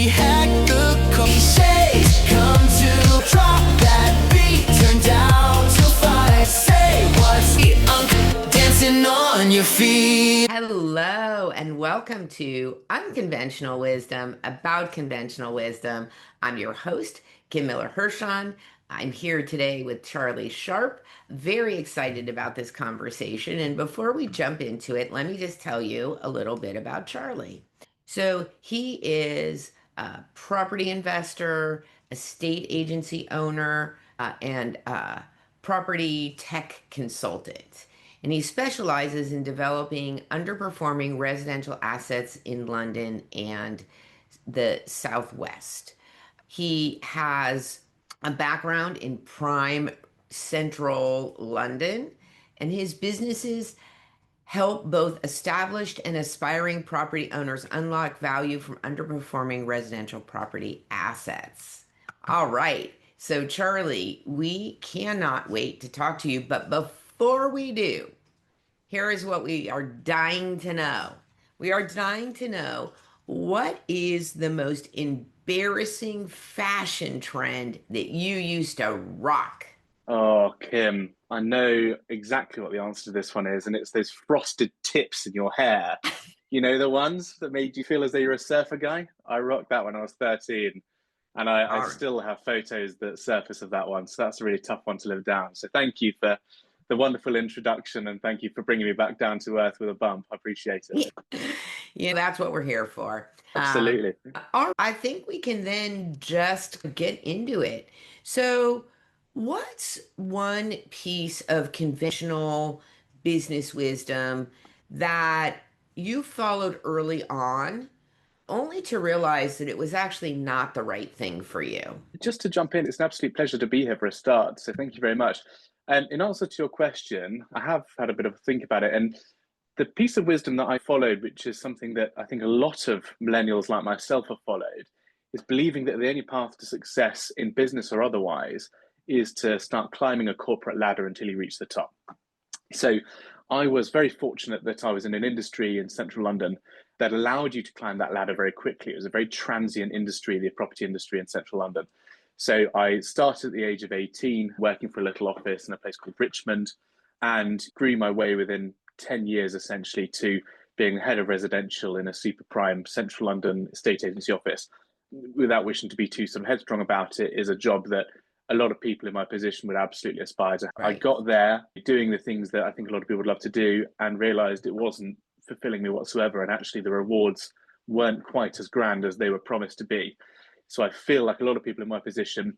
we hack the cliches. Come to drop that beat, turn down to 5. Say what's dancing on your feet. Hello, and welcome to Unconventional Wisdom about conventional wisdom. I'm your host, Kim Miller-Hershon. I'm here today with Charlie Sharp. Very excited about this conversation. And before we jump into it, let me just tell you a little bit about Charlie. So, he is a property investor, a state agency owner, and property tech consultant. And he specializes in developing underperforming residential assets in London and the Southwest. He has a background in prime central London, and his businesses help both established and aspiring property owners unlock value from underperforming residential property assets. All right. So, Charlie, we cannot wait to talk to you. But before we do, here is what we are dying to know. We are dying to know, what is the most embarrassing fashion trend that you used to rock? Oh, Kim, I know exactly what the answer to this one is, and it's those frosted tips in your hair. You know, the ones that made you feel as though you're a surfer guy? I rocked that when I was 13, and I All right. still have photos that surface of that one. So that's a really tough one to live down. So thank you for the wonderful introduction, and thank you for bringing me back down to earth with a bump. I appreciate it. Yeah, that's what we're here for. Absolutely. All right, I think we can then just get into it. So, what's one piece of conventional business wisdom that you followed early on, only to realize that it was actually not the right thing for you? Just to jump in, it's an absolute pleasure to be here for a start. So thank you very much. In answer to your question, I have had a bit of a think about it. And the piece of wisdom that I followed, which is something that I think a lot of millennials like myself have followed, is believing that the only path to success in business or otherwise is to start climbing a corporate ladder until you reach the top. So I was very fortunate that I was in an industry in central London that allowed you to climb that ladder very quickly. It was a very transient industry, the property industry in central London. So I started at the age of 18, working for a little office in a place called Richmond, and grew my way within 10 years essentially to being the head of residential in a super prime central London estate agency office. Without wishing to be too sort of headstrong about it, is a job that a lot of people in my position would absolutely aspire to. I Right. got there doing the things that I think a lot of people would love to do and realized it wasn't fulfilling me whatsoever. And actually, the rewards weren't quite as grand as they were promised to be. So I feel like a lot of people in my position,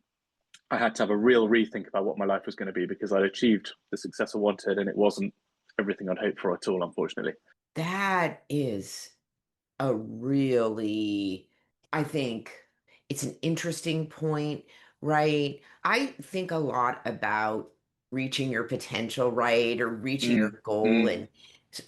I had to have a real rethink about what my life was going to be because I'd achieved the success I wanted and it wasn't everything I'd hoped for at all, unfortunately. That is a really, I think it's an interesting point, right? I think a lot about reaching your potential, right? Or reaching Mm, your goal, mm. and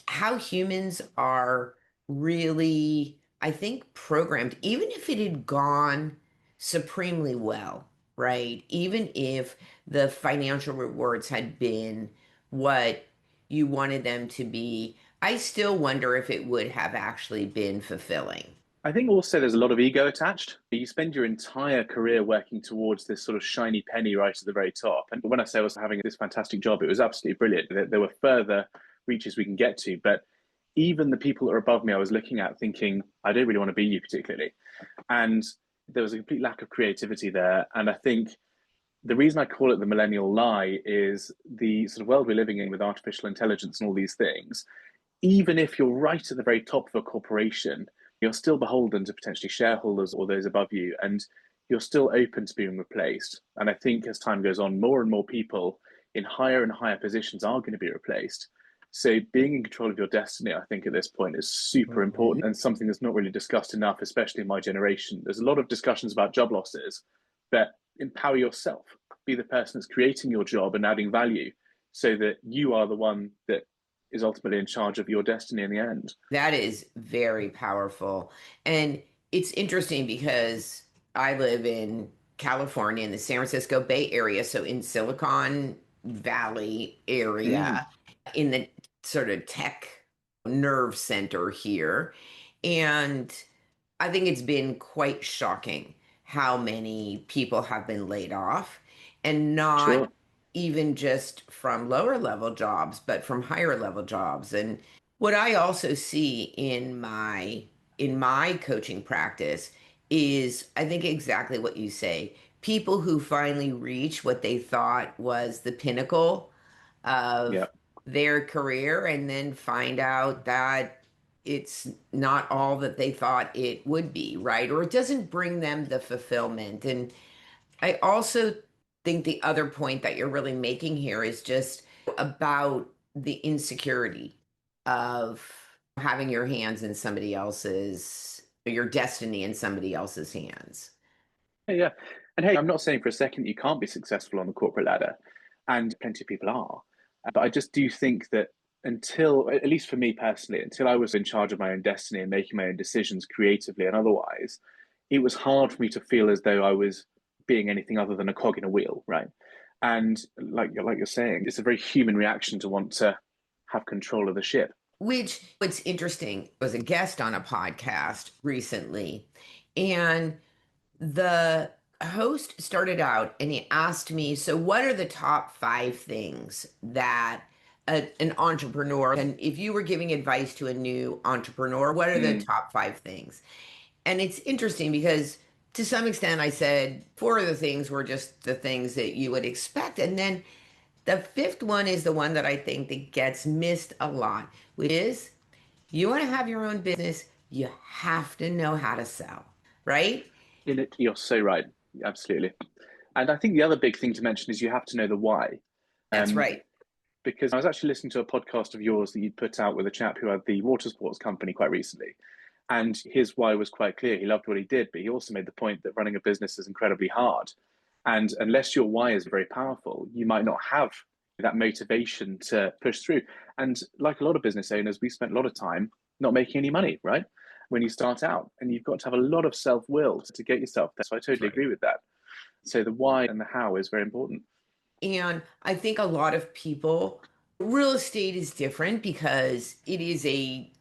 how humans are really, I think, programmed, even if it had gone supremely well, right? Even if the financial rewards had been what you wanted them to be, I still wonder if it would have actually been fulfilling. I think also there's a lot of ego attached. You spend your entire career working towards this sort of shiny penny right at the very top. And when I say I was having this fantastic job, it was absolutely brilliant. There were further reaches we can get to, but even the people that are above me, I was looking at thinking, I don't really want to be you particularly. And there was a complete lack of creativity there. And I think the reason I call it the millennial lie is the sort of world we're living in with artificial intelligence and all these things. Even if you're right at the very top of a corporation, you're still beholden to potentially shareholders or those above you, and you're still open to being replaced. And I think as time goes on, more and more people in higher and higher positions are going to be replaced. So being in control of your destiny, I think at this point is super Mhm. important and something that's not really discussed enough, especially in my generation. There's a lot of discussions about job losses, but empower yourself. Be the person that's creating your job and adding value so that you are the one that is ultimately in charge of your destiny in the end. That is very powerful. And it's interesting because I live in California in the San Francisco Bay Area, so in Silicon Valley Mm, area, in the sort of tech nerve center here. And I think it's been quite shocking how many people have been laid off, and not Sure. even just from lower level jobs, but from higher level jobs. And what I also see in my coaching practice is, I think, exactly what you say. People who finally reach what they thought was the pinnacle of Yeah. their career, and then find out that it's not all that they thought it would be, right? Or it doesn't bring them the fulfillment. And I also think the other point that you're really making here is just about the insecurity of having your hands in somebody else's, your destiny in somebody else's hands. Yeah, yeah. And hey, I'm not saying for a second that you can't be successful on the corporate ladder, and plenty of people are. But I just do think that until, at least for me personally, until I was in charge of my own destiny and making my own decisions creatively and otherwise, it was hard for me to feel as though I was being anything other than a cog in a wheel, right? And like you're saying, it's a very human reaction to want to have control of the ship. Which, what's interesting, was a guest on a podcast recently, and the host started out and he asked me, so what are the top 5 things that an entrepreneur, and if you were giving advice to a new entrepreneur, what are the Mm, top 5 things? And it's interesting because to some extent I said 4 of the things were just the things that you would expect. And then the fifth one is the one that I think that gets missed a lot, which is, you want to have your own business, you have to know how to sell, right? you're so right. Absolutely. And I think the other big thing to mention is you have to know the why. That's Um, right. because I was actually listening to a podcast of yours that you put out with a chap who had the water sports company quite recently. And his why was quite clear. He loved what he did, but he also made the point that running a business is incredibly hard. And unless your why is very powerful, you might not have that motivation to push through. And like a lot of business owners, we spent a lot of time not making any money, right? When you start out, and you've got to have a lot of self will to get yourself there. So I totally Right. agree with that. So the why and the how is very important. And I think a lot of people, real estate is different because it is a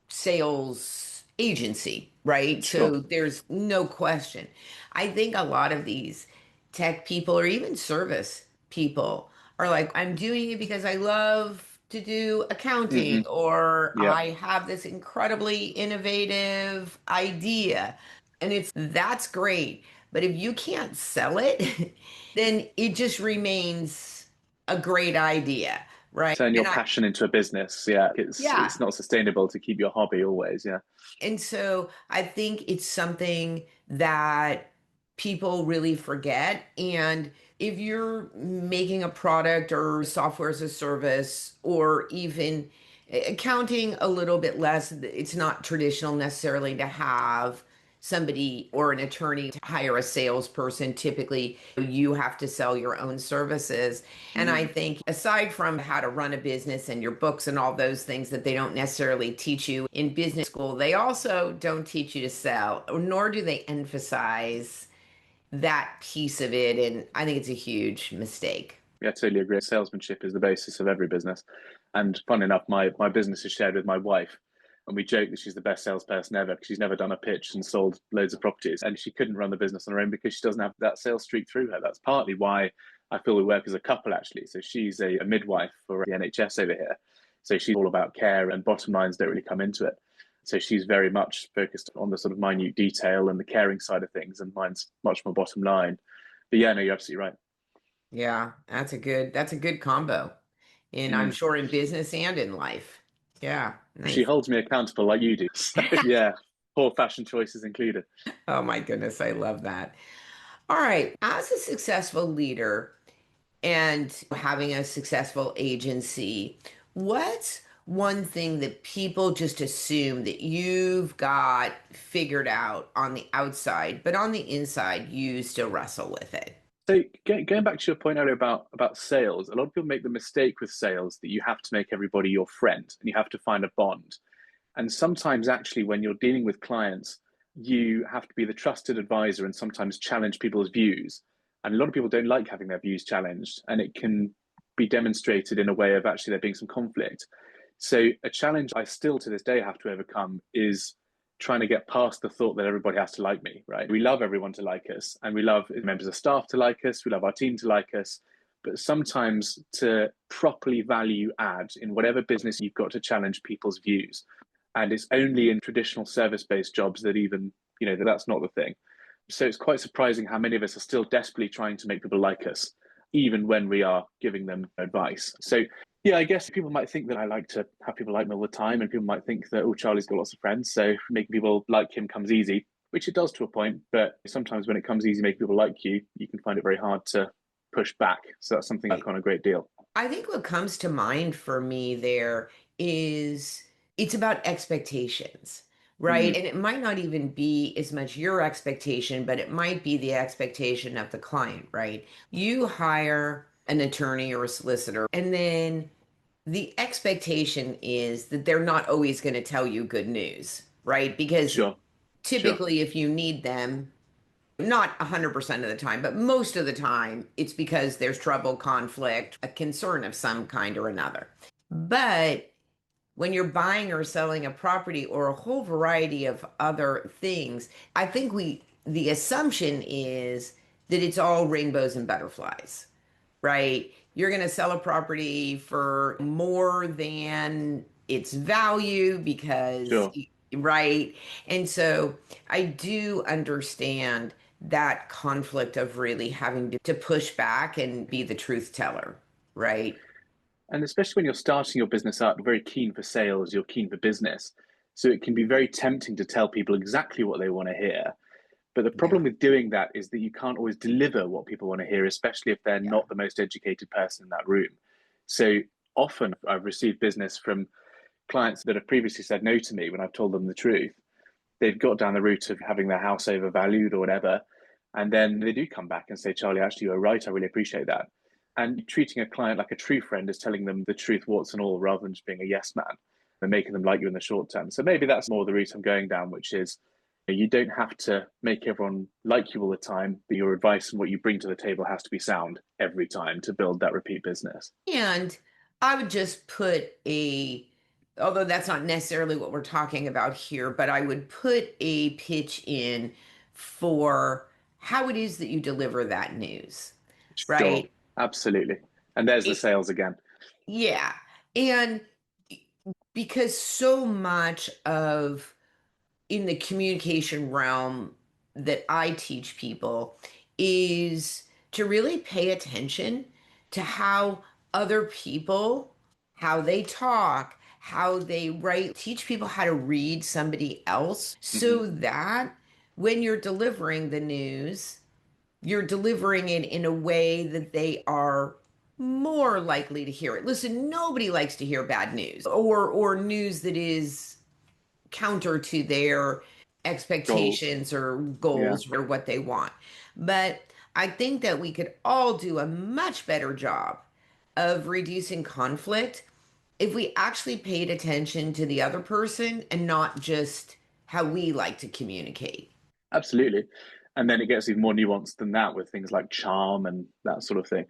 sales agency, right? Sure. So there's no question. I think a lot of these tech people or even service people are like, I'm doing it because I love to do accounting, Hmm. or Yeah. I have this incredibly innovative idea. And that's great. But if you can't sell it, then it just remains a great idea, right? Turn your And I, passion into a business. Yeah, yeah. it's not sustainable to keep your hobby always. Yeah. And so I think it's something that people really forget. And if you're making a product or software as a service, or even accounting a little bit less, it's not traditional necessarily to have somebody or an attorney to hire a salesperson. Typically, you have to sell your own services. And I Mm. think, aside from how to run a business and your books and all those things that they don't necessarily teach you in business school, they also don't teach you to sell, nor do they emphasize that piece of it. And I think it's a huge mistake. Yeah, I totally agree. Salesmanship is the basis of every business. And fun enough, my business is shared with my wife. And we joke that she's the best salesperson ever because she's never done a pitch and sold loads of properties. And she couldn't run the business on her own because she doesn't have that sales streak through her. That's partly why I feel we work as a couple, actually. So she's a midwife for the NHS over here. So she's all about care, and bottom lines don't really come into it. So she's very much focused on the sort of minute detail and the caring side of things, and mine's much more bottom line. But yeah, no, you're absolutely right. Yeah, that's a good combo. And I'm Mm. sure in business and in life. Yeah, She nice. holds me accountable like you do. So yeah, poor fashion choices included. Oh my goodness, I love that. All right, as a successful leader and having a successful agency, what's one thing that people just assume that you've got figured out on the outside, but on the inside, you still wrestle with it? So going back to your point earlier about sales, a lot of people make the mistake with sales that you have to make everybody your friend and you have to find a bond. And sometimes, actually, when you're dealing with clients, you have to be the trusted advisor and sometimes challenge people's views. And a lot of people don't like having their views challenged, and it can be demonstrated in a way of actually there being some conflict. So, a challenge I still to this day have to overcome is trying to get past the thought that everybody has to like me, right? We love everyone to like us, and we love members of staff to like us, we love our team to like us. But sometimes to properly value add in whatever business, you've got to challenge people's views. And it's only in traditional service-based jobs that even, that's not the thing. So it's quite surprising how many of us are still desperately trying to make people like us, even when we are giving them advice. So yeah, I guess people might think that I like to have people like me all the time, and people might think that, oh, Charlie's got lots of friends, so making people like him comes easy, which it does to a point. But sometimes when it comes easy making people like you can find it very hard to push back. So that's something I work on a great deal. I think what comes to mind for me there is it's about expectations, right? Mm, And it might not even be as much your expectation, but it might be the expectation of the client, right? You hire an attorney or a solicitor, and then the expectation is that they're not always going to tell you good news, right? Because sure, sure. typically, if you need them, not 100% of the time, but most of the time, it's because there's trouble, conflict, a concern of some kind or another. But when you're buying or selling a property or a whole variety of other things, I think the assumption is that it's all rainbows and butterflies, right? You're going to sell a property for more than its value because, Sure. right? And so I do understand that conflict of really having to push back and be the truth teller, right? And especially when you're starting your business up, you're very keen for sales, you're keen for business. So it can be very tempting to tell people exactly what they want to hear. But the Yeah. problem with doing that is that you can't always deliver what people want to hear, especially if they're Yeah. not the most educated person in that room. So often I've received business from clients that have previously said no to me when I've told them the truth. They've got down the route of having their house overvalued or whatever. And then they do come back and say, Charlie, actually, you're right. I really appreciate that. And treating a client like a true friend is telling them the truth, warts and all, rather than just being a yes man and making them like you in the short term. So maybe that's more the route I'm going down, which is you don't have to make everyone like you all the time, but your advice and what you bring to the table has to be sound every time to build that repeat business. And I would just although that's not necessarily what we're talking about here, but I would put a pitch in for how it is that you deliver that news, Sure, right? absolutely. And there's the It, sales again. yeah. And because so much of in the communication realm that I teach people is to really pay attention to how other people, how they talk, how they write, teach people how to read somebody else Mm-hmm. so that when you're delivering the news, you're delivering it in a way that they are more likely to hear it. Listen, nobody likes to hear bad news or news that is counter to their Goals. expectations or Yeah. goals or what they want. But I think that we could all do a much better job of reducing conflict if we actually paid attention to the other person and not just how we like to communicate. Absolutely. And then it gets even more nuanced than that with things like charm and that sort of thing.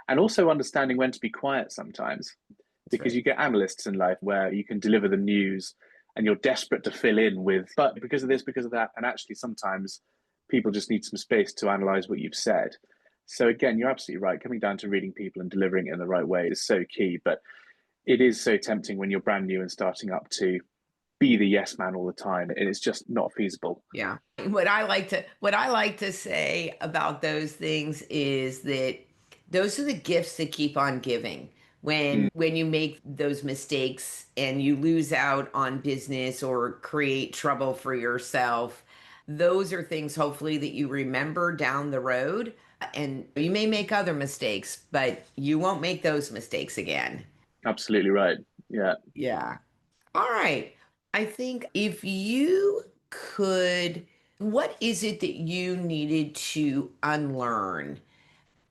And also understanding when to be quiet sometimes, That's because right. you get analysts in life where you can deliver the news and you're desperate to fill in with, but because of this, because of that. And actually, sometimes people just need some space to analyze what you've said. So, again, you're absolutely right. Coming down to reading people and delivering it in the right way is so key. But it is so tempting when you're brand new and starting up to be the yes man all the time. And it's just not feasible. Yeah. What I like to say about those things is that those are the gifts that keep on giving. Mm, When you make those mistakes and you lose out on business or create trouble for yourself, those are things hopefully that you remember down the road. And you may make other mistakes, but you won't make those mistakes again. absolutely right. Yeah. Yeah. All right. I think if you could, what is it that you needed to unlearn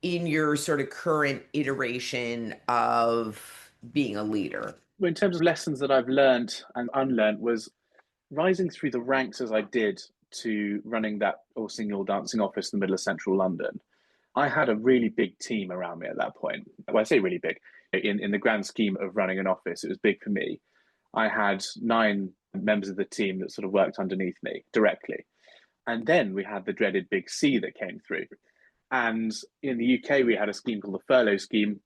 in your sort of current iteration of being a leader? Well, in terms of lessons that I've learned and unlearned was rising through the ranks as I did to running that all singing, all dancing office in the middle of central London. I had a really big team around me at that point. Well, I say really big. In the grand scheme of running an office, it was big for me. I had 9 members of the team that sort of worked underneath me directly. And then we had the dreaded big C that came through. And in the UK, we had a scheme called the furlough scheme,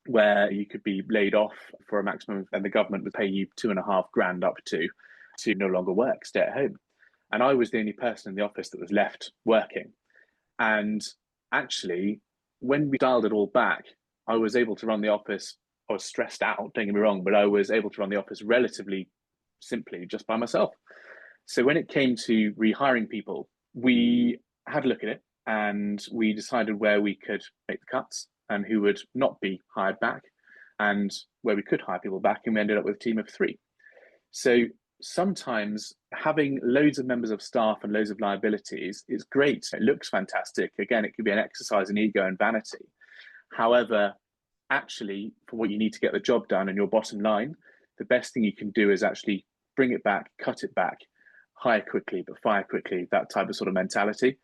where you could be laid off for a maximum, and the government would pay you 2.5 grand up to no longer work, stay at home. And I was the only person in the office that was left working. And actually, when we dialed it all back, I was able to run the office. I was stressed out, don't get me wrong, but I was able to run the office relatively simply just by myself. So when it came to rehiring people, we had a look at it and we decided where we could make the cuts and who would not be hired back and where we could hire people back. And we ended up with a team of 3. So sometimes having loads of members of staff and loads of liabilities is great. It looks fantastic. Again, it could be an exercise in ego and vanity. However, actually, for what you need to get the job done and your bottom line, the best thing you can do is actually bring it back, cut it back, hire quickly, but fire quickly, that type of sort of mentality.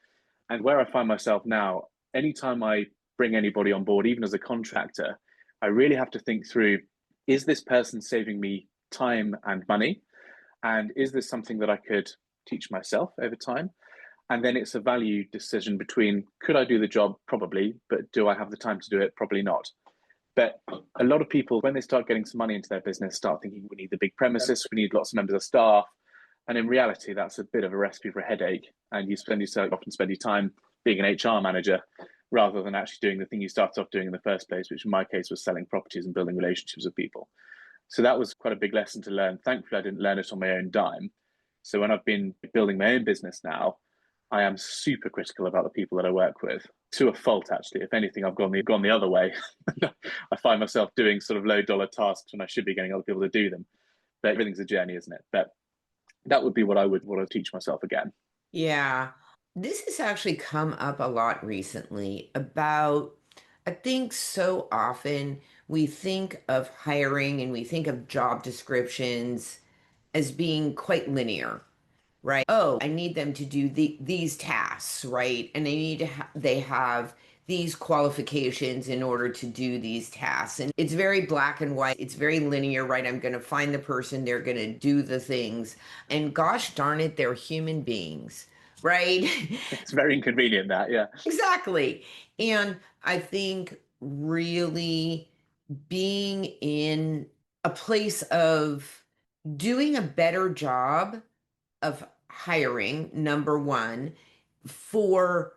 And where I find myself now, anytime I bring anybody on board, even as a contractor, I really have to think through, is this person saving me time and money? And is this something that I could teach myself over time? And then it's a value decision between, could I do the job? Probably, but do I have the time to do it? Probably not. But a lot of people, when they start getting some money into their business, start thinking we need the big premises, we need lots of members of staff. And in reality, that's a bit of a recipe for a headache. And you often spend your time being an HR manager rather than actually doing the thing you started off doing in the first place, which in my case was selling properties and building relationships with people. So that was quite a big lesson to learn. Thankfully, I didn't learn it on my own dime. So when I've been building my own business now, I am super critical about the people that I work with, to a fault, actually. If anything, I've gone the other way. I find myself doing sort of low dollar tasks when I should be getting other people to do them. But everything's a journey, isn't it? But that would be what I would want to teach myself again. Yeah. This has actually come up a lot recently about, I think so often we think of hiring and we think of job descriptions as being quite linear, right? Oh, I need them to do these tasks, right? And they have these qualifications in order to do these tasks. And it's very black and white. It's very linear, right? I'm going to find the person, they're going to do the things. And gosh darn it, they're human beings, right? It's very inconvenient that, yeah. Exactly. And I think really being in a place of doing a better job of hiring, number one, for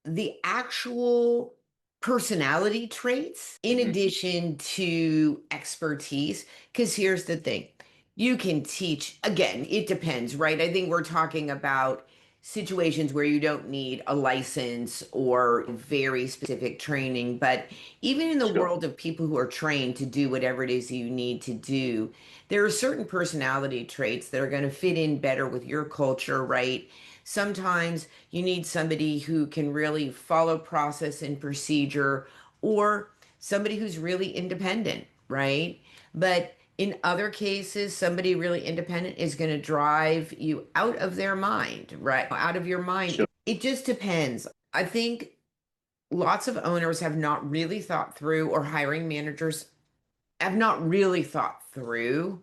the actual personality traits in Mm-hmm. addition to expertise. Because here's the thing, you can teach, again, it depends, right? I think we're talking about situations where you don't need a license or very specific training. But even in the Sure. world of people who are trained to do whatever it is you need to do, there are certain personality traits that are going to fit in better with your culture, right? Sometimes you need somebody who can really follow process and procedure, or somebody who's really independent, right? But in other cases, somebody really independent is going to drive you out of their mind, right? Out of your mind. Sure. It just depends. I think lots of owners have not really thought through, or hiring managers have not really thought through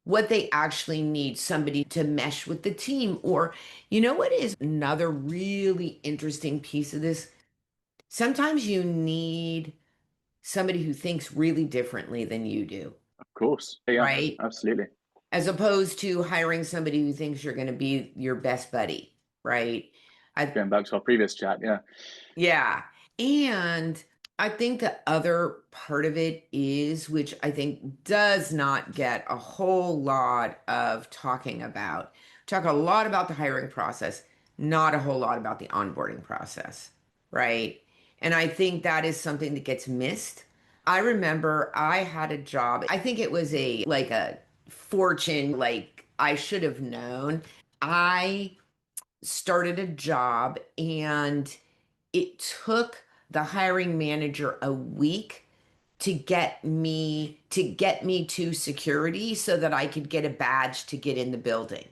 what they actually need somebody to mesh with the team. Or, you know what is another really interesting piece of this? Sometimes you need somebody who thinks really differently than you do, Of course. Yeah, right? absolutely. As opposed to hiring somebody who thinks you're going to be your best buddy, right? I Going back to our previous chat, yeah. Yeah. And I think the other part of it is, which I think does not get a whole lot of talking about. Talk a lot about the hiring process, not a whole lot about the onboarding process, right? And I think that is something that gets missed. I remember I had a job. I think it was a fortune, like I should have known. I started a job and it took the hiring manager a week to get me to security so that I could get a badge to get in the building.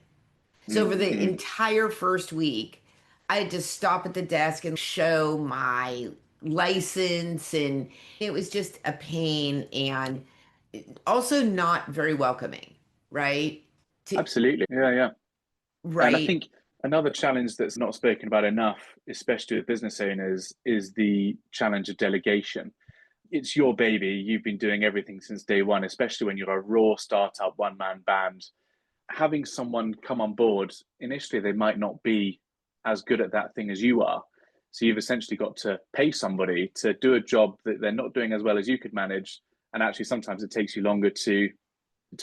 So for the Mm-hmm. entire first week, I had to stop at the desk and show my license, and it was just a pain and also not very welcoming, right? Absolutely. Yeah, yeah. And I right? think another challenge that's not spoken about enough, especially with business owners, is the challenge of delegation. It's your baby. You've been doing everything since day one, especially when you're a raw startup one man band. Having someone come on board, initially, they might not be as good at that thing as you are. So you've essentially got to pay somebody to do a job that they're not doing as well as you could manage. And actually, sometimes it takes you longer to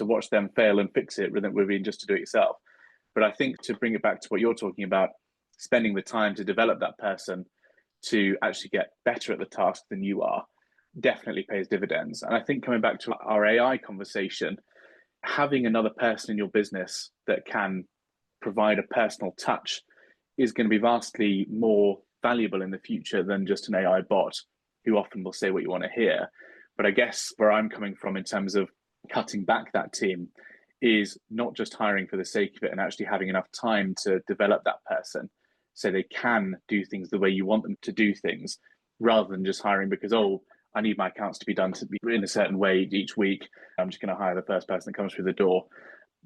watch them fail and fix it rather than just to do it yourself. But I think to bring it back to what you're talking about, spending the time to develop that person to actually get better at the task than you are definitely pays dividends. And I think coming back to our AI conversation, having another person in your business that can provide a personal touch is going to be vastly more valuable in the future than just an AI bot who often will say what you want to hear. But I guess where I'm coming from in terms of cutting back that team is not just hiring for the sake of it and actually having enough time to develop that person so they can do things the way you want them to do things rather than just hiring because, oh, I need my accounts to be done to be in a certain way each week. I'm just going to hire the first person that comes through the door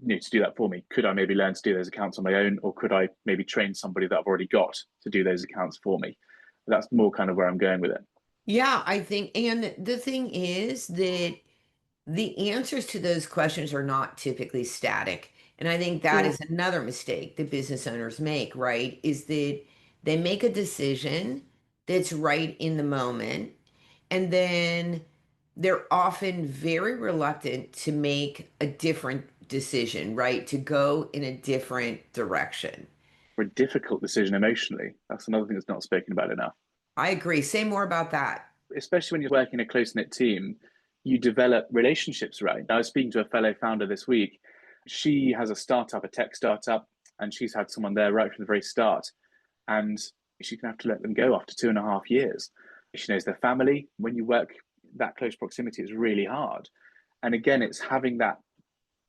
to do that for me. Could I maybe learn to do those accounts on my own, or could I maybe train somebody that I've already got to do those accounts for me? That's more kind of where I'm going with it. Yeah, I think, and the thing is that the answers to those questions are not typically static. And I think that Sure. is another mistake that business owners make, right? Is that they make a decision that's right in the moment, and then they're often very reluctant to make a different decision, right? To go in a different direction. For a difficult decision emotionally, that's another thing that's not spoken about enough. I agree. Say more about that. Especially when you're working in a close knit team, you develop relationships, right? I was speaking to a fellow founder this week. She has a startup, a tech startup, and she's had someone there right from the very start. And she's going to have to let them go after 2.5 years. She knows their family. When you work that close proximity, it's really hard. And again, it's having that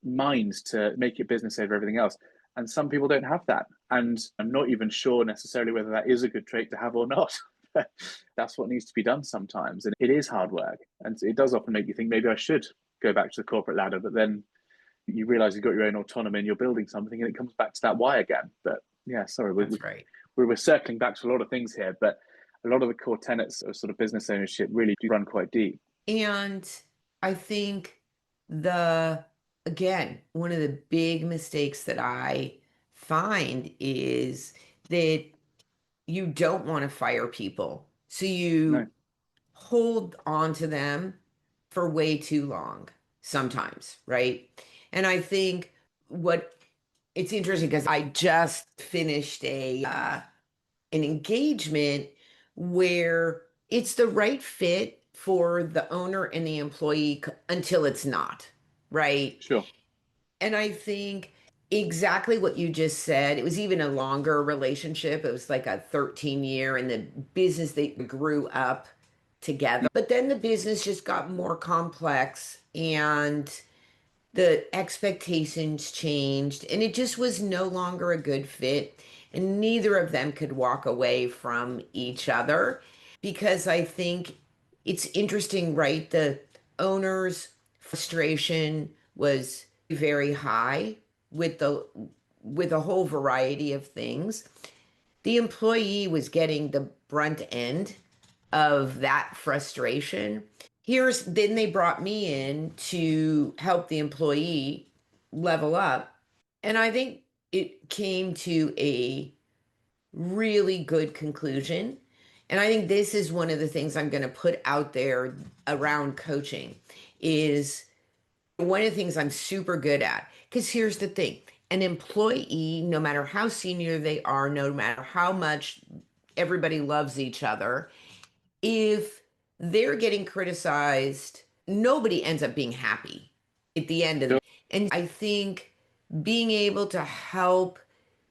mind to make it business over everything else. And some people don't have that. And I'm not even sure necessarily whether that is a good trait to have or not. That's what needs to be done sometimes. And it is hard work. And it does often make you think maybe I should go back to the corporate ladder. But then you realize you've got your own autonomy and you're building something and it comes back to that why again. But yeah, sorry, That's right. we're circling back to a lot of things here. But a lot of the core tenets of sort of business ownership really do run quite deep. And I think the, again, one of the big mistakes that I find is that you don't want to fire people. So No, you hold on to them for way too long sometimes, right? And I think what it's interesting because I just finished a an engagement where it's the right fit for the owner and the employee until it's not, right? sure. And I think exactly what you just said. It was even a longer relationship. It was like a 13-year in the business they grew up together. But then the business just got more complex and the expectations changed and it just was no longer a good fit. And neither of them could walk away from each other because I think it's interesting, right? The owner's frustration was very high with the with a whole variety of things. The employee was getting the brunt end of that frustration. Here's then they brought me in to help the employee level up. And I think it came to a really good conclusion. And I think this is one of the things I'm going to put out there around coaching is one of the things I'm super good at. Because here's the thing, an employee, no matter how senior they are, no matter how much everybody loves each other, if they're getting criticized, nobody ends up being happy at the end of Sure. it. And I think being able to help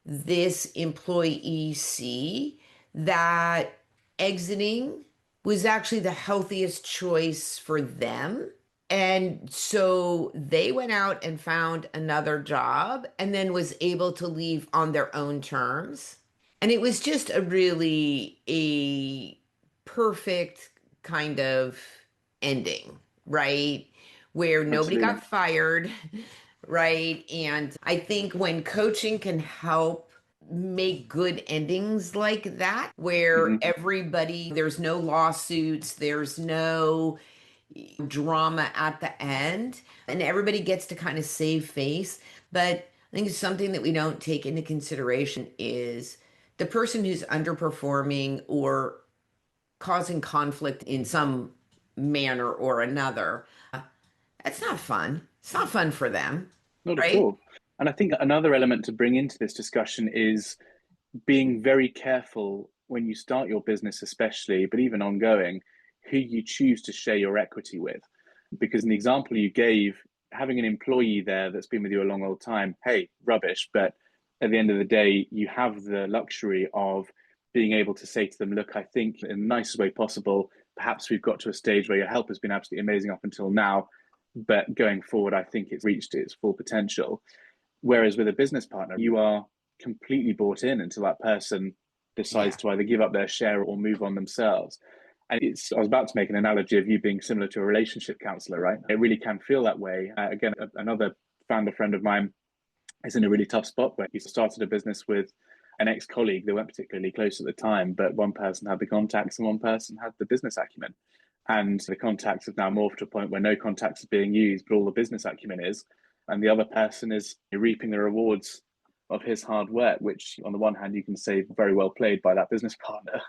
this employee see that exiting was actually the healthiest choice for them. And so they went out and found another job and then was able to leave on their own terms. And it was just a really a perfect kind of ending, right? Where nobody Absolutely. got fired, right? And I think when coaching can help make good endings like that, where Hmm. everybody, there's no lawsuits, there's no drama at the end, and everybody gets to kind of save face. But I think something that we don't take into consideration is the person who's underperforming or causing conflict in some manner or another. That's not fun. It's not fun for them, Not at right? all. And I think another element to bring into this discussion is being very careful when you start your business, especially, but even ongoing, who you choose to share your equity with. Because in the example you gave, having an employee there that's been with you a long old time, hey, rubbish. But at the end of the day, you have the luxury of being able to say to them, look, I think in the nicest way possible, perhaps we've got to a stage where your help has been absolutely amazing up until now. But going forward, I think it's reached its full potential. Whereas with a business partner, you are completely bought in until that person decides Yeah, to either give up their share or move on themselves. And I was about to make an analogy of you being similar to a relationship counselor, right? It really can feel that way. Again, another founder friend of mine is in a really tough spot where he started a business with an ex-colleague. They weren't particularly close at the time, but one person had the contacts and one person had the business acumen. And the contacts have now morphed to a point where no contacts are being used, but all the business acumen is. And the other person is reaping the rewards of his hard work, which on the one hand, you can say very well played by that business partner.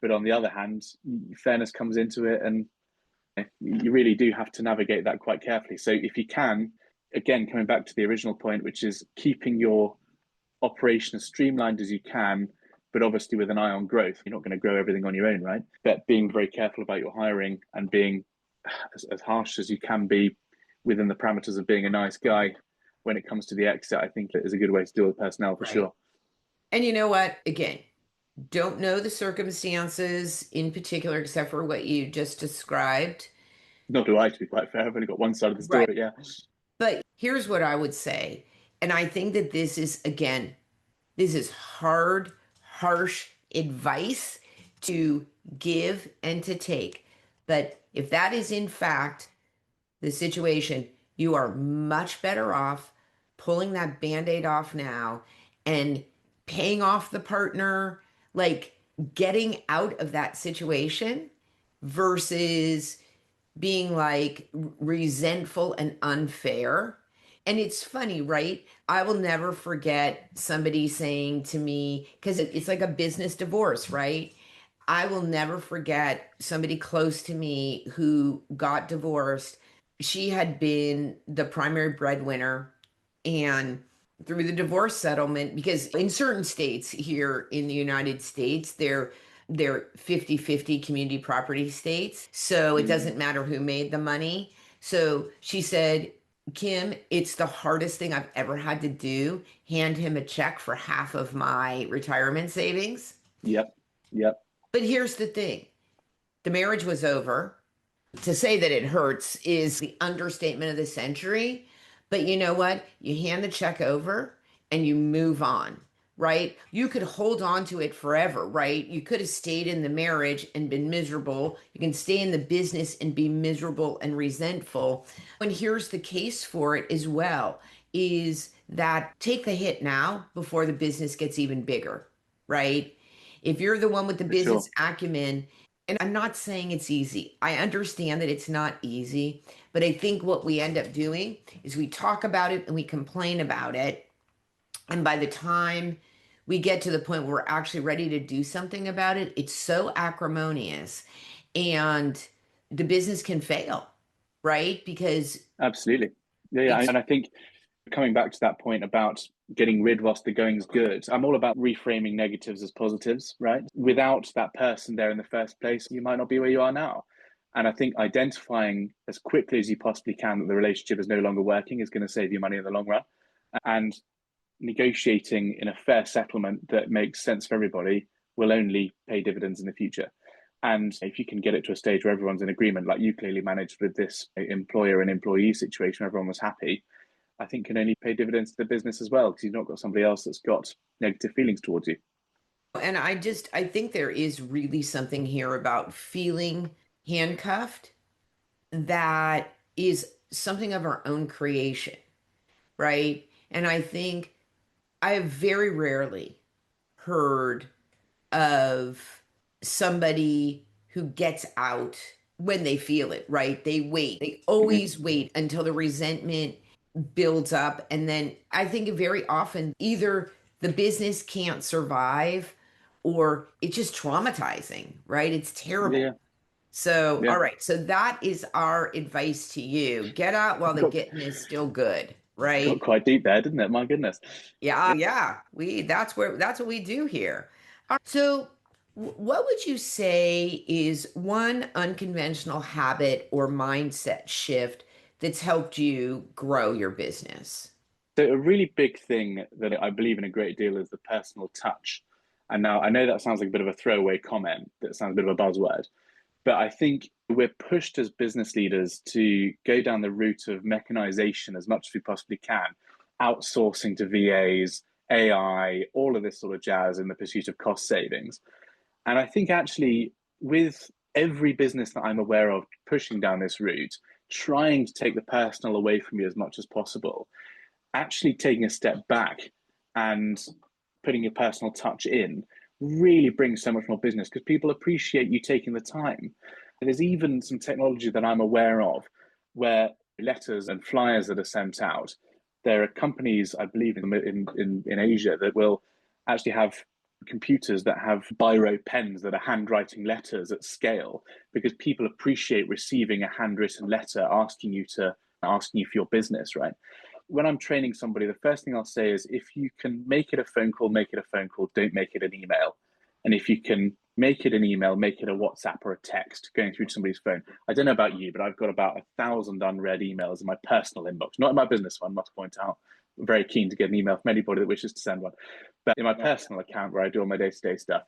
But on the other hand, fairness comes into it and you really do have to navigate that quite carefully. So if you can, again, coming back to the original point, which is keeping your operation as streamlined as you can, but obviously with an eye on growth. You're not going to grow everything on your own, right? But being very careful about your hiring and being as harsh as you can be within the parameters of being a nice guy when it comes to the exit, I think is a good way to deal with personnel for right. sure. And you know what? Again, don't know the circumstances in particular, except for what you just described. Not do I, to be quite fair. I've only got one side of the Right. story. Yeah, But here's what I would say. And I think that this is, again, this is hard, harsh advice to give and to take. But if that is in fact the situation, you are much better off pulling that band-aid off now and paying off the partner, like getting out of that situation versus being like resentful and unfair. And it's funny, right? I will never forget somebody saying to me, because it's like a business divorce, right? I will never forget somebody close to me who got divorced. She had been the primary breadwinner, and through the divorce settlement, because in certain states here in the United States, they're 50-50 community property states. So it mm, doesn't matter who made the money. So she said, Kim, it's the hardest thing I've ever had to do, hand him a check for half of my retirement savings. yep, yep, But here's the thing, the marriage was over. To say that it hurts is the understatement of the century. But you know what? You hand the check over and you move on, right? You could hold on to it forever, right? You could have stayed in the marriage and been miserable. You can stay in the business and be miserable and resentful. And here's the case for it as well, is that take the hit now before the business gets even bigger, right? If you're the one with the for sure. business acumen, and I'm not saying it's easy. I understand that it's not easy, but I think what we end up doing is we talk about it and we complain about it. And by the time we get to the point where we're actually ready to do something about it, it's so acrimonious and the business can fail, right? Because Absolutely. Yeah, yeah. it's And I think coming back to that point about getting rid whilst the going's good, I'm all about reframing negatives as positives, right? Without that person there in the first place, you might not be where you are now. And I think identifying as quickly as you possibly can that the relationship is no longer working is going to save you money in the long run. And negotiating in a fair settlement that makes sense for everybody will only pay dividends in the future. And if you can get it to a stage where everyone's in agreement, like you clearly managed with this employer and employee situation, where everyone was happy, I think can only pay dividends to the business as well because you've not got somebody else that's got negative feelings towards you. and I think there is really something here about feeling handcuffed that is something of our own creation. right? And I think I have very rarely heard of somebody who gets out when they feel it, right? They wait. They Hmm. always wait until the resentment builds up. And then I think very often either the business can't survive or it's just traumatizing, right? It's terrible. Yeah, So, yeah. all right. So that is our advice to you. Get out while the Got getting is still good, got right? quite deep there, didn't it? My goodness. Yeah, yeah. That's what we do here. So, what would you say is one unconventional habit or mindset shift that's helped you grow your business? So a really big thing that I believe in a great deal is the personal touch. And now I know that sounds like a bit of a throwaway comment, that sounds a bit of a buzzword, but I think we're pushed as business leaders to go down the route of mechanization as much as we possibly can, outsourcing to VAs, AI, all of this sort of jazz in the pursuit of cost savings. And I think actually, with every business that I'm aware of pushing down this route, trying to take the personal away from you as much as possible, actually taking a step back and putting your personal touch in really brings so much more business because people appreciate you taking the time. There's even some technology that I'm aware of where letters and flyers that are sent out, there are companies, I believe, in Asia that will actually have computers that have biro pens that are handwriting letters at scale because people appreciate receiving a handwritten letter asking you for your business, right? When I'm training somebody, the first thing I'll say is if you can make it a phone call, make it a phone call, don't make it an email. And if you can make it an email, make it a WhatsApp or a text going through to somebody's phone. I don't know about you, but I've got about 1,000 unread emails in my personal inbox, not in my business one, must point out. I'm very keen to get an email from anybody that wishes to send one. But in my personal account where I do all my day-to-day stuff,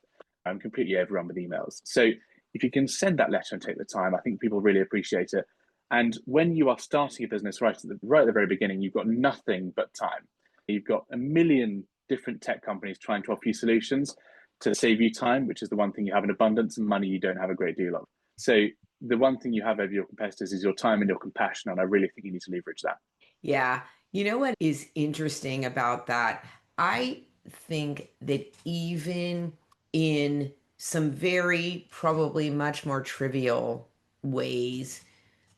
I'm completely overrun with emails. So if you can send that letter and take the time, I think people really appreciate it. And when you are starting a business right at the very beginning, you've got nothing but time. You've got a million different tech companies trying to offer you solutions to save you time, which is the one thing you have in abundance, and money you don't have a great deal of. So the one thing you have over your competitors is your time and your compassion, and I really think you need to leverage that. Yeah. You know what is interesting about that? I think that even in some very probably much more trivial ways,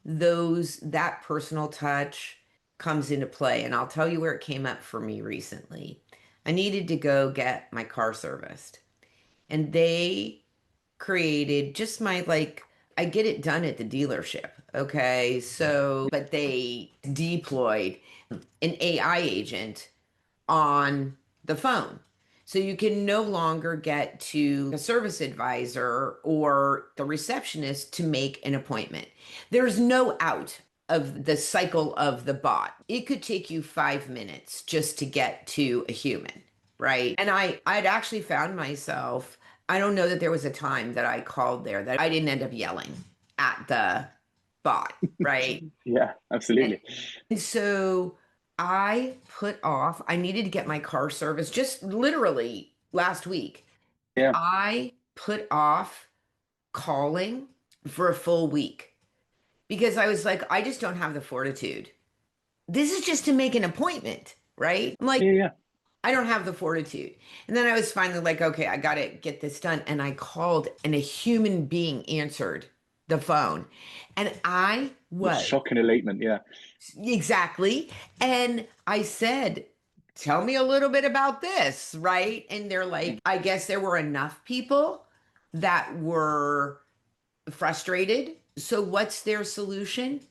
that personal touch comes into play. And I'll tell you where it came up for me recently. I needed to go get my car serviced, and they created just my like I get it done at the dealership. Okay. So, but they deployed an AI agent on the phone. So you can no longer get to a service advisor or the receptionist to make an appointment. There's no out of the cycle of the bot. It could take you 5 minutes just to get to a human, right? And I'd actually found myself, I don't know that there was a time that I called there that I didn't end up yelling at the bot, right? Yeah, And, absolutely. and so I needed to get my car serviced just literally last week. Yeah, I put off calling for a full week because I was like, I just don't have the fortitude. This is just to make an appointment, right? I'm like, yeah, yeah. I don't have the fortitude. And then I was finally like, okay, I got to get this done. And I called, and a human being answered the phone. And I The was shock and elatement. Yeah, exactly. And I said, tell me a little bit about this, right? And they're like, I guess there were enough people that were frustrated. So, what's their solution?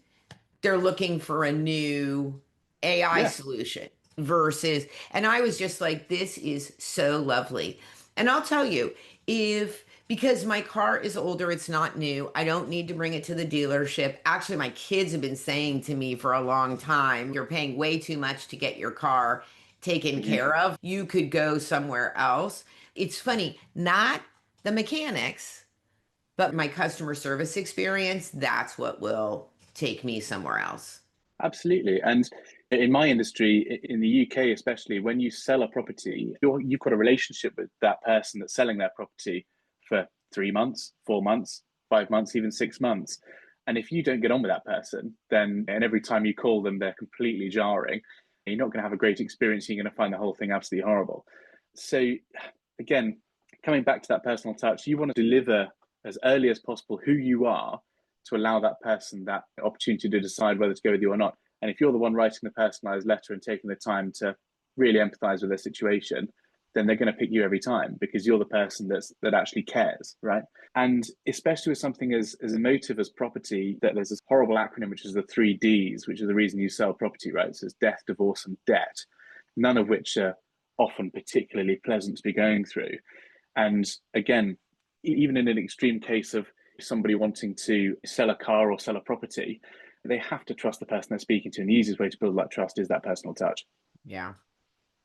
They're looking for a new AI yeah, solution versus, and I was just like, this is so lovely. And I'll tell you, if because my car is older, it's not new, I don't need to bring it to the dealership. Actually, my kids have been saying to me for a long time, you're paying way too much to get your car taken hmm, care of. You could go somewhere else. It's funny, not the mechanics, but my customer service experience, that's what will take me somewhere else. absolutely. And in my industry, in the UK especially, when you sell a property, you've got a relationship with that person that's selling their property for 3 months, 4 months, 5 months, even 6 months. And if you don't get on with that person, then and every time you call them, they're completely jarring. You're not going to have a great experience. You're going to find the whole thing absolutely horrible. So again, coming back to that personal touch, you want to deliver as early as possible who you are to allow that person that opportunity to decide whether to go with you or not. And if you're the one writing the personalized letter and taking the time to really empathize with their situation, then they're going to pick you every time because you're the person that actually cares, right? And especially with something as emotive as property, that there's this horrible acronym, which is the 3Ds, which is the reason you sell property, right? So it's death, divorce, and debt, none of which are often particularly pleasant to be going through. And again, even in an extreme case of somebody wanting to sell a car or sell a property, they have to trust the person they're speaking to. And the easiest way to build that trust is that personal touch. Yeah.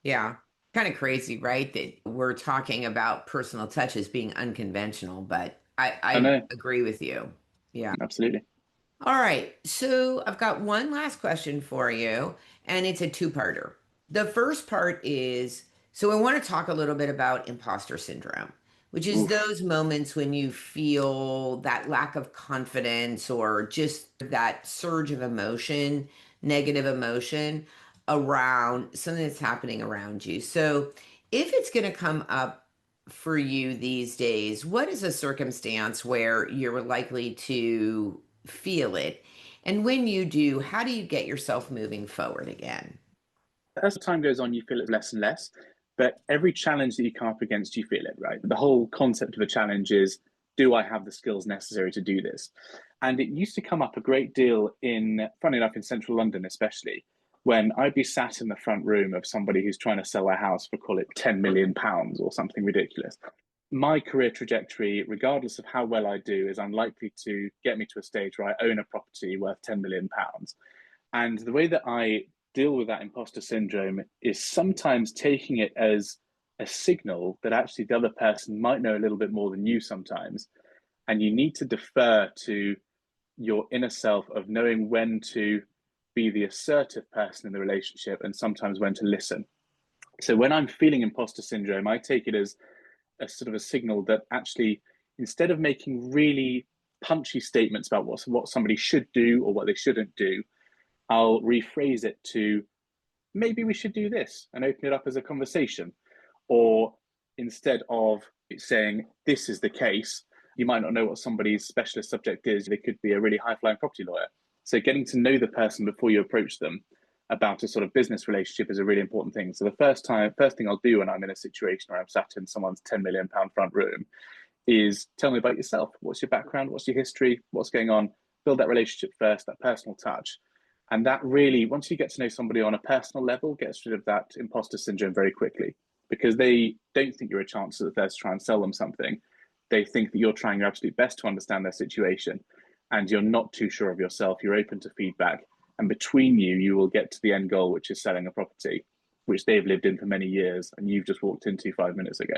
Yeah. Kind of crazy, right? That we're talking about personal touch as being unconventional, but I I know, agree with you. Yeah. absolutely. All right. So I've got one last question for you, and it's a two-parter. The first part is, so I want to talk a little bit about imposter syndrome, which is Oof. those moments when you feel that lack of confidence or just that surge of emotion, negative emotion around something that's happening around you. So if it's going to come up for you these days, what is a circumstance where you're likely to feel it? And when you do, how do you get yourself moving forward again? As time goes on, you feel it less and less. But every challenge that you come up against, you feel it, right? The whole concept of a challenge is, do I have the skills necessary to do this? And it used to come up a great deal funny enough, in central London, especially, when I'd be sat in the front room of somebody who's trying to sell their house for, call it £10 million or something ridiculous. My career trajectory, regardless of how well I do, is unlikely to get me to a stage where I own a property worth £10 million. And the way that I deal with that imposter syndrome is sometimes taking it as a signal that actually the other person might know a little bit more than you sometimes. And you need to defer to your inner self of knowing when to be the assertive person in the relationship and sometimes when to listen. So when I'm feeling imposter syndrome, I take it as a sort of a signal that actually, instead of making really punchy statements about what somebody should do or what they shouldn't do, I'll rephrase it to, maybe we should do this, and open it up as a conversation. Or instead of saying, this is the case, you might not know what somebody's specialist subject is. They could be a really high flying property lawyer. So getting to know the person before you approach them about a sort of business relationship is a really important thing. So the first thing I'll do when I'm in a situation where I'm sat in someone's £10 million front room is, tell me about yourself. What's your background? What's your history? What's going on? Build that relationship first, that personal touch. And that really, once you get to know somebody on a personal level, gets rid of that imposter syndrome very quickly, because they don't think you're a chancellor there to try and sell them something. They think that you're trying your absolute best to understand their situation, and you're not too sure of yourself. You're open to feedback. And between you, you will get to the end goal, which is selling a property, which they've lived in for many years and you've just walked into 5 minutes ago.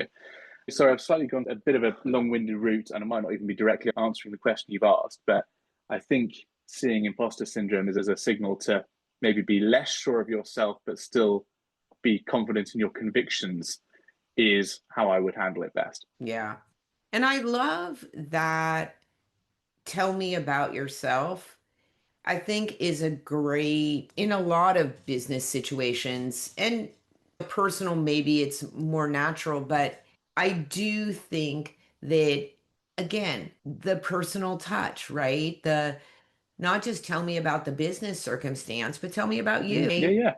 So I've slightly gone a bit of a long-winded route, and I might not even be directly answering the question you've asked, but I think seeing imposter syndrome is as a signal to maybe be less sure of yourself, but still be confident in your convictions is how I would handle it best. Yeah. And I love that tell me about yourself. I think is a great in a lot of business situations and personal, maybe it's more natural, but I do think that again, the personal touch, right? The not just tell me about the business circumstance, but tell me about you, Yeah, yeah,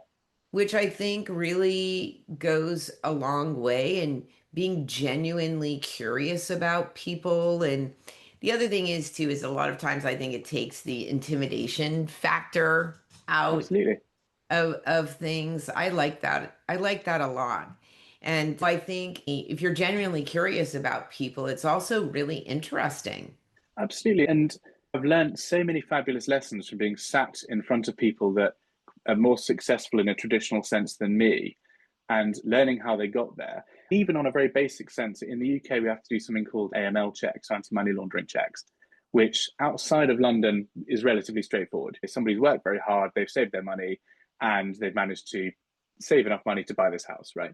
which I think really goes a long way in being genuinely curious about people. And the other thing is, too, is a lot of times I think it takes the intimidation factor out absolutely. of things. I like that. I like that a lot. And I think if you're genuinely curious about people, it's also really interesting. Absolutely. And I've learned so many fabulous lessons from being sat in front of people that are more successful in a traditional sense than me, and learning how they got there. Even on a very basic sense, in the UK, we have to do something called AML checks, anti-money laundering checks, which outside of London is relatively straightforward. If somebody's worked very hard, they've saved their money, and they've managed to save enough money to buy this house, right?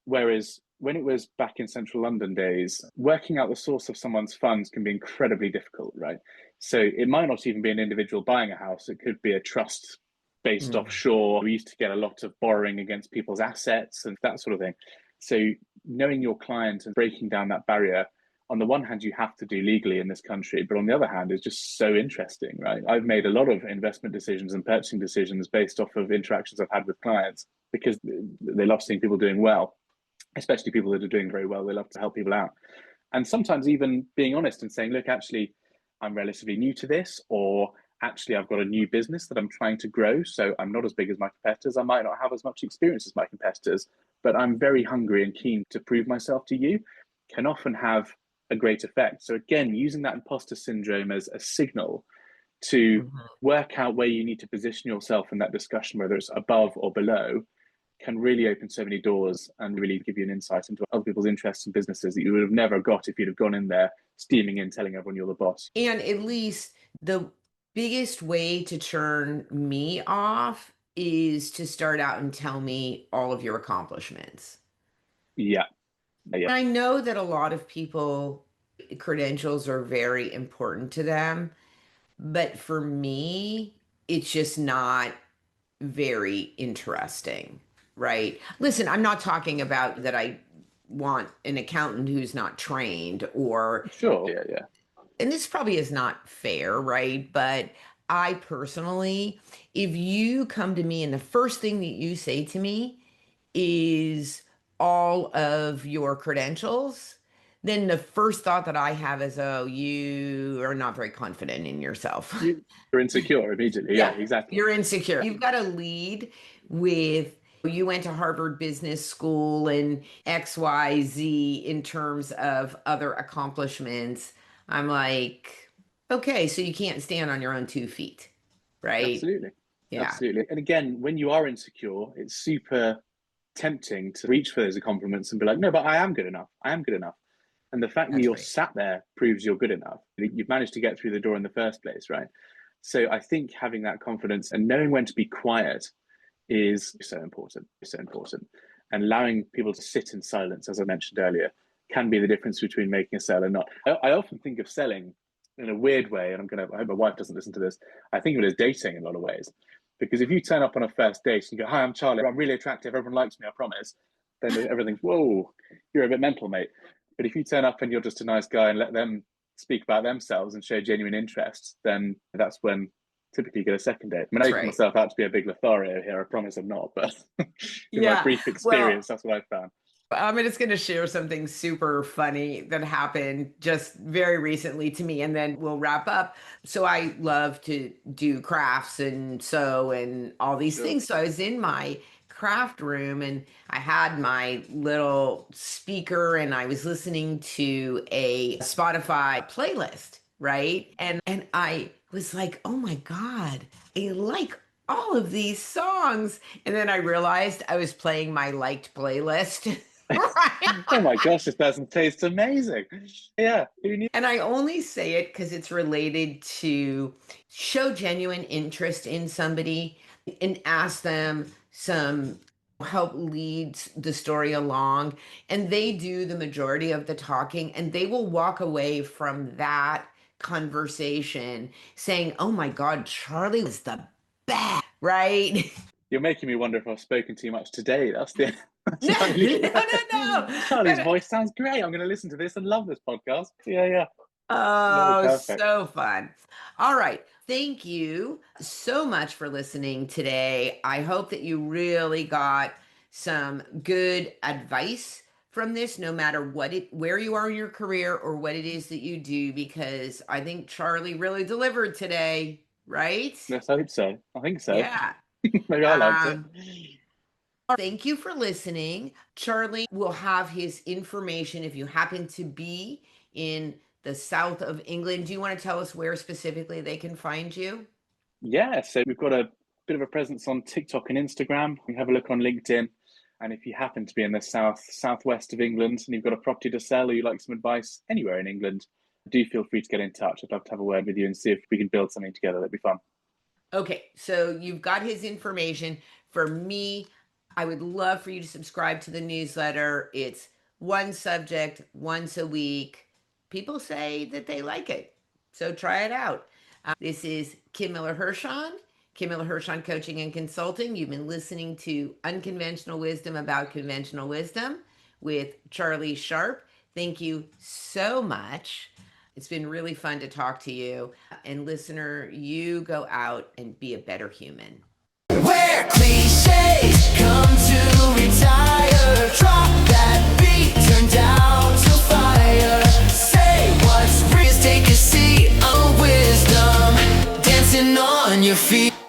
Whereas when it was back in central London days, working out the source of someone's funds can be incredibly difficult, right? So it might not even be an individual buying a house, it could be a trust based offshore. We used to get a lot of borrowing against people's assets and that sort of thing. So knowing your client and breaking down that barrier, on the one hand, you have to do legally in this country, but on the other hand, is just so interesting, right? I've made a lot of investment decisions and purchasing decisions based off of interactions I've had with clients because they love seeing people doing well, especially people that are doing very well. They love to help people out. And sometimes even being honest and saying, look, actually, I'm relatively new to this, or actually, I've got a new business that I'm trying to grow. So I'm not as big as my competitors. I might not have as much experience as my competitors, but I'm very hungry and keen to prove myself to you, can often have a great effect. So again, using that imposter syndrome as a signal to work out where you need to position yourself in that discussion, whether it's above or below, can really open so many doors and really give you an insight into other people's interests and businesses that you would have never got if you'd have gone in there steaming in, telling everyone you're the boss. And at least the biggest way to turn me off is to start out and tell me all of your accomplishments. Yeah. Yeah. I know that a lot of people, credentials are very important to them, but for me, it's just not very interesting, right? Listen, I'm not talking about that I want an accountant who's not trained or, Sure. Yeah. Yeah. and this probably is not fair, right? But I personally, if you come to me and the first thing that you say to me is all of your credentials, then the first thought that I have is, oh, you are not very confident in yourself. You're insecure immediately. Yeah, Yeah, exactly. you're insecure. You've got to lead with you went to Harvard Business School and XYZ in terms of other accomplishments. I'm like, okay, so you can't stand on your own 2 feet, right? Absolutely. Yeah, Absolutely. And again, when you are insecure, it's super tempting to reach for those compliments and be like, no, but I am good enough. I am good enough. And the fact that that's you're right. sat there proves you're good enough. You've managed to get through the door in the first place, right? So I think having that confidence and knowing when to be quiet is so important, so important. And allowing people to sit in silence, as I mentioned earlier, can be the difference between making a sale and not. I often think of selling in a weird way, and I hope my wife doesn't listen to this. I think of it as dating in a lot of ways. Because if you turn up on a first date and you go, hi, I'm Charlie, I'm really attractive, everyone likes me, I promise, then everything's, whoa, you're a bit mental, mate. But if you turn up and you're just a nice guy and let them speak about themselves and show genuine interest, then that's when typically you get a second date. I'm That's making right. myself out to be a big Lothario here. I promise I'm not, but in my Yeah. brief Well, experience, that's what I've found. I'm just going to share something super funny that happened just very recently to me, and then we'll wrap up. So, I love to do crafts and sew and all these Sure. things. So, I was in my craft room and I had my little speaker and I was listening to a Spotify playlist, right? And I was like, "Oh my God, I like all of these songs." And then I realized I was playing my liked playlist. Right. Oh my gosh, this person tastes amazing. Yeah, who knew? And I only say it because it's related to show genuine interest in somebody and ask them some help lead the story along. And they do the majority of the talking, and they will walk away from that conversation saying, oh my God, Charlie was the best, right? You're making me wonder if I've spoken too much today. That's the No, Charlie. no, no, Charlie's no. voice sounds great. I'm going to listen to this and love this podcast. Yeah, yeah. No, Oh, perfect. so fun. All right. Thank you so much for listening today. I hope that you really got some good advice from this, no matter where you are in your career or what it is that you do, because I think Charlie really delivered today, right? Let's hope so. I think so. Yeah. Maybe I liked it. Um, Thank you for listening. Charlie will have his information if you happen to be in the south of England. Do you want to tell us where specifically they can find you? Yeah, so we've got a bit of a presence on TikTok and Instagram. You can have a look on LinkedIn. And if you happen to be in the southwest of England and you've got a property to sell or you'd like some advice anywhere in England, do feel free to get in touch. I'd love to have a word with you and see if we can build something together. That'd be fun. Okay, so you've got his information. For me, I would love for you to subscribe to the newsletter. It's one subject once a week. People say that they like it, so try it out. This is Kim Miller-Hershon, Kim Miller-Hershon Coaching and Consulting. You've been listening to Unconventional Wisdom About Conventional Wisdom with Charlie Sharp. Thank you so much. It's been really fun to talk to you. And listener, you go out and be a better human. Where cliches come to retire. Drop that beat, turn down to fire. Say what's real, take a seat on wisdom. Dancing on your feet.